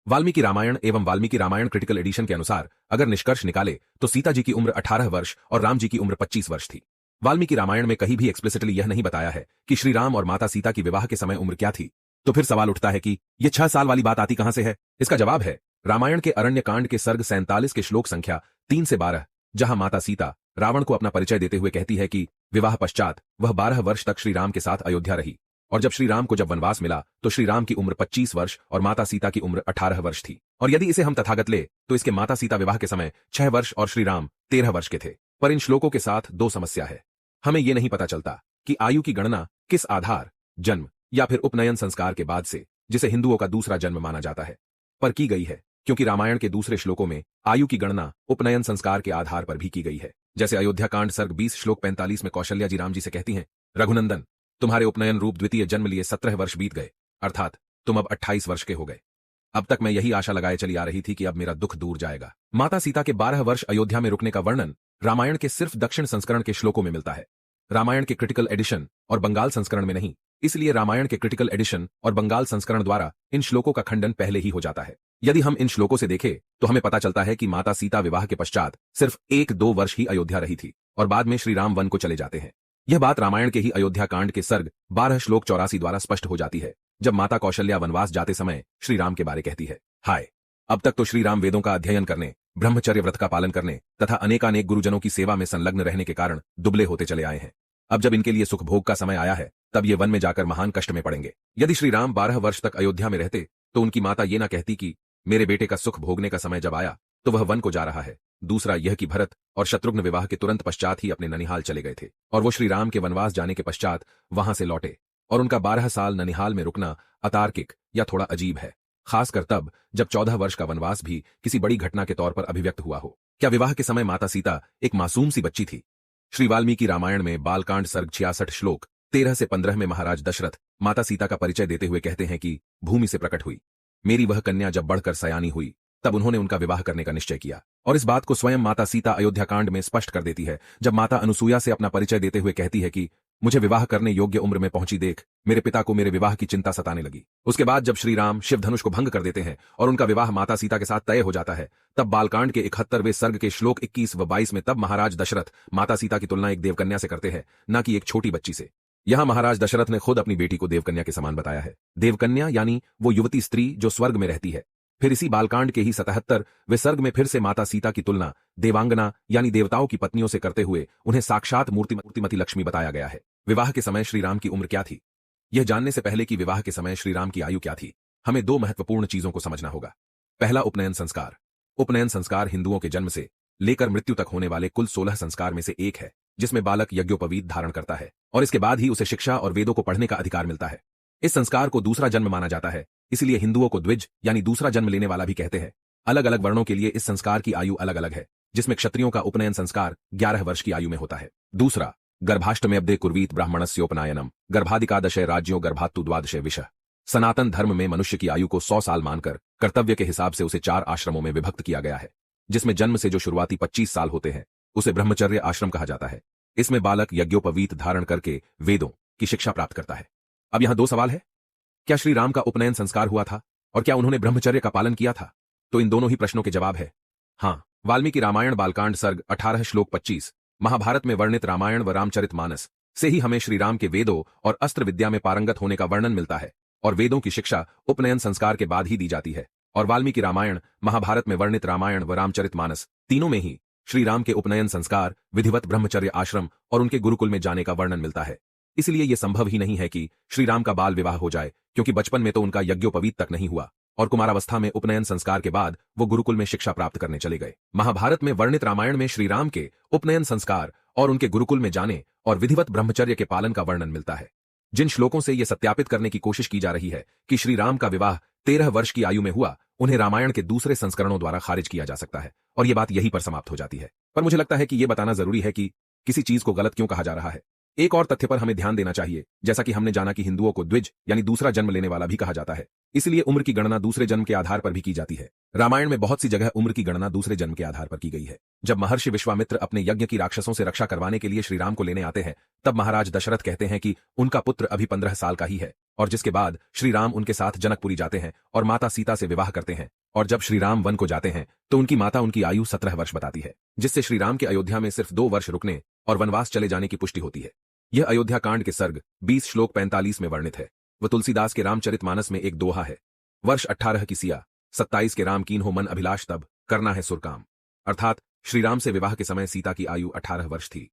वाल्मीकि रामायण एवं Valmiki Ramayan critical edition के अनुसार अगर निष्कर्ष निकाले तो सीता जी की उम्र 18 वर्ष और राम जी की उम्र 25 वर्ष थी। वाल्मीकि रामायण में कहीं भी एक्सप्लिसिटली यह नहीं बताया है कि श्री राम और माता सीता की विवाह के समय उम्र क्या थी। तो फिर सवाल उठता है कि ये 6 साल वाली बात आती कहां से है। इसका जवाब है रामायण के अरण्य कांड के सर्ग 47 के श्लोक संख्या 3 से 12, जहां माता सीता रावण को अपना परिचय देते हुए कहती है कि विवाह पश्चात वह 12 वर्ष तक श्री राम के साथ अयोध्या रही, और जब श्री राम को जब वनवास मिला तो श्री राम की उम्र 25 वर्ष और माता सीता की उम्र 18 वर्ष थी। और यदि इसे हम तथागत ले तो इसके माता सीता विवाह के समय 6 वर्ष और श्री राम 13 वर्ष के थे। पर इन श्लोकों के साथ दो समस्या है। हमें यह नहीं पता चलता कि आयु की गणना किस आधार, जन्म या फिर उपनयन संस्कार के बाद से, जिसे हिंदुओं का दूसरा जन्म माना जाता है, पर की गई है, क्योंकि रामायण के दूसरे श्लोकों में आयु की गणना उपनयन संस्कार के आधार पर भी की गई है। जैसे अयोध्या कांड सर्ग 20 श्लोक 45 में कौशल्या जी राम जी से कहती हैं, रघुनंदन, तुम्हारे उपनयन रूप द्वितीय जन्म लिए 17 वर्ष बीत गए, अर्थात तुम अब 28 वर्ष के हो गए। अब तक मैं यही आशा लगाए चली आ रही थी कि अब मेरा दुख दूर जाएगा। माता सीता के 12 वर्ष अयोध्या में रुकने का वर्णन रामायण के सिर्फ दक्षिण संस्करण के श्लोकों में मिलता है, रामायण के क्रिटिकल एडिशन और बंगाल संस्करण में नहीं। इसलिए रामायण के क्रिटिकल एडिशन और बंगाल संस्करण द्वारा इन श्लोकों का खंडन पहले ही हो जाता है। यदि हम इन श्लोकों से देखें तो हमें पता चलता है कि माता सीता विवाह के पश्चात सिर्फ 1-2 वर्ष ही अयोध्या रही थी और बाद में श्री राम वन को चले जाते हैं। यह बात रामायण के ही अयोध्या कांड के सर्ग 12 श्लोक 84 द्वारा स्पष्ट हो जाती है, जब माता कौशल्या वनवास जाते समय श्री राम के बारे कहती है, हाय, अब तक तो श्री राम वेदों का अध्ययन करने, ब्रह्मचर्य व्रत का पालन करने तथा अनेकानेक गुरुजनों की सेवा में संलग्न रहने के कारण दुबले होते चले आए हैं। अब जब इनके लिए सुख भोग का समय आया है, तब ये वन में जाकर महान कष्ट में पड़ेंगे। यदि श्री राम 12 वर्ष तक अयोध्या में रहते तो उनकी माता ये ना कहती कि मेरे बेटे का सुख भोगने का समय जब आया तो वह वन को जा रहा है। दूसरा यह कि भरत और शत्रुघ्न विवाह के तुरंत पश्चात ही अपने ननिहाल चले गए थे और वो श्री राम के वनवास जाने के पश्चात वहां से लौटे, और उनका 12 साल ननिहाल में रुकना अतार्किक या थोड़ा अजीब है, खासकर तब जब 14 वर्ष का वनवास भी किसी बड़ी घटना के तौर पर अभिव्यक्त हुआ हो। क्या विवाह के समय माता सीता एक मासूम सी बच्ची थी? श्री वाल्मीकि रामायण में बालकांड सर्ग 66 श्लोक 13 से 15 में महाराज दशरथ माता सीता का परिचय देते हुए कहते हैं कि भूमि से प्रकट हुई मेरी वह कन्या जब बढ़कर सयानी हुई, तब उन्होंने उनका विवाह करने का निश्चय किया। और इस बात को स्वयं माता सीता अयोध्या कांड में स्पष्ट कर देती है, जब माता अनुसूया से अपना परिचय देते हुए कहती है कि मुझे विवाह करने योग्य उम्र में पहुंची देख मेरे पिता को मेरे विवाह की चिंता सताने लगी। उसके बाद जब श्री राम शिव धनुष को भंग कर देते हैं और उनका विवाह माता सीता के साथ तय हो जाता है, तब बालकांड के 71वें सर्ग के श्लोक 21 व 22 में तब महाराज दशरथ माता सीता की तुलना एक देवकन्या से करते हैं, न कि एक छोटी बच्ची से। यहां महाराज दशरथ ने खुद अपनी बेटी को देवकन्या के समान बताया है। देवकन्या यानी वो युवती स्त्री जो स्वर्ग में रहती है। फिर इसी बालकांड के ही 77वें सर्ग में फिर से माता सीता की तुलना देवांगना यानी देवताओं की पत्नियों से करते हुए उन्हें साक्षात मूर्तिमती लक्ष्मी बताया गया है। विवाह के समय श्री राम की उम्र क्या थी? यह जानने से पहले कि विवाह के समय श्री राम की आयु क्या थी, हमें 2 महत्वपूर्ण चीजों को समझना होगा। पहला, उपनयन संस्कार। उपनयन संस्कार हिंदुओं के जन्म से लेकर मृत्यु तक होने वाले कुल 16 संस्कार में से एक है, जिसमें बालक यज्ञोपवीत धारण करता है और इसके बाद ही उसे शिक्षा और वेदों को पढ़ने का अधिकार मिलता है। इस संस्कार को दूसरा जन्म माना जाता है, इसलिए हिंदुओं को द्विज यानी दूसरा जन्म लेने वाला भी कहते हैं। अलग अलग वर्णों के लिए इस संस्कार की आयु अलग अलग है, जिसमें क्षत्रियों का उपनयन संस्कार 11 वर्ष की आयु में होता है। दूसरा, गर्भाष्टमेऽब्दे कुर्वीत ब्राह्मणस्योपनायनम गर्भाधिकादशे राज्यों गर्भात्तु द्वादशे विषः। सनातन धर्म में मनुष्य की आयु को 100 साल मानकर कर्तव्य के हिसाब से उसे 4 आश्रमों में विभक्त किया गया है, जिसमें जन्म से जो शुरुआती 25 साल होते हैं उसे ब्रह्मचर्य आश्रम कहा जाता है। इसमें बालक यज्ञोपवीत धारण करके वेदों की शिक्षा प्राप्त करता है। अब यहां 2 सवाल है, क्या श्री राम का उपनयन संस्कार हुआ था और क्या उन्होंने ब्रह्मचर्य का पालन किया था? तो इन दोनों ही प्रश्नों के जवाब है हां। वाल्मीकि रामायण बालकांड सर्ग 18 श्लोक 25, महाभारत में वर्णित रामायण व रामचरितमानस से ही हमें श्री राम के वेदों और अस्त्र विद्या में पारंगत होने का वर्णन मिलता है, और वेदों की शिक्षा उपनयन संस्कार के बाद ही दी जाती है। और वाल्मीकि रामायण, महाभारत में वर्णित रामायण व रामचरितमानस तीनों में ही श्री राम के उपनयन संस्कार, विधिवत ब्रह्मचर्य आश्रम और उनके गुरुकुल में जाने का वर्णन मिलता है। इसलिए यह संभव ही नहीं है कि श्री राम का बाल विवाह हो जाए, क्योंकि बचपन में तो उनका यज्ञोपवीत तक नहीं हुआ और कुमारावस्था में उपनयन संस्कार के बाद वो गुरुकुल में शिक्षा प्राप्त करने चले गए। महाभारत में वर्णित रामायण में श्री राम के उपनयन संस्कार और उनके गुरुकुल में जाने और विधिवत ब्रह्मचर्य के पालन का वर्णन मिलता है। जिन श्लोकों से यह सत्यापित करने की कोशिश की जा रही है कि श्री राम का विवाह 13 वर्ष की आयु में हुआ, उन्हें रामायण के दूसरे संस्करणों द्वारा खारिज किया जा सकता है और यह बात यहीं पर समाप्त हो जाती है। पर मुझे लगता है कि यह बताना जरूरी है कि किसी चीज को गलत क्यों कहा जा रहा है। एक और तथ्य पर हमें ध्यान देना चाहिए, जैसा कि हमने जाना कि हिंदुओं को द्विज यानी दूसरा जन्म लेने वाला भी कहा जाता है, इसलिए उम्र की गणना दूसरे जन्म के आधार पर भी की जाती है। रामायण में बहुत सी जगह उम्र की गणना दूसरे जन्म के आधार पर की गई है। जब महर्षि विश्वामित्र अपने यज्ञ की राक्षसों से रक्षा करवाने के लिए श्री राम को लेने आते हैं, तब महाराज दशरथ कहते हैं कि उनका पुत्र अभी 15 साल का ही है, और जिसके बाद श्री राम उनके साथ जनकपुरी जाते हैं और माता सीता से विवाह करते हैं। और जब श्री राम वन को जाते हैं तो उनकी माता उनकी आयु 17 वर्ष बताती है, जिससे श्री राम के अयोध्या में सिर्फ 2 वर्ष रुकने और वनवास चले जाने की पुष्टि होती है। यह अयोध्या कांड के सर्ग 20 श्लोक 45 में वर्णित है। वह तुलसीदास के रामचरितमानस में एक दोहा है। वर्ष 18 की सिया 27 के राम कीन हो मन अभिलाष, तब करना है सुर काम। अर्थात श्री राम से विवाह के समय सीता की आयु 18 वर्ष थी।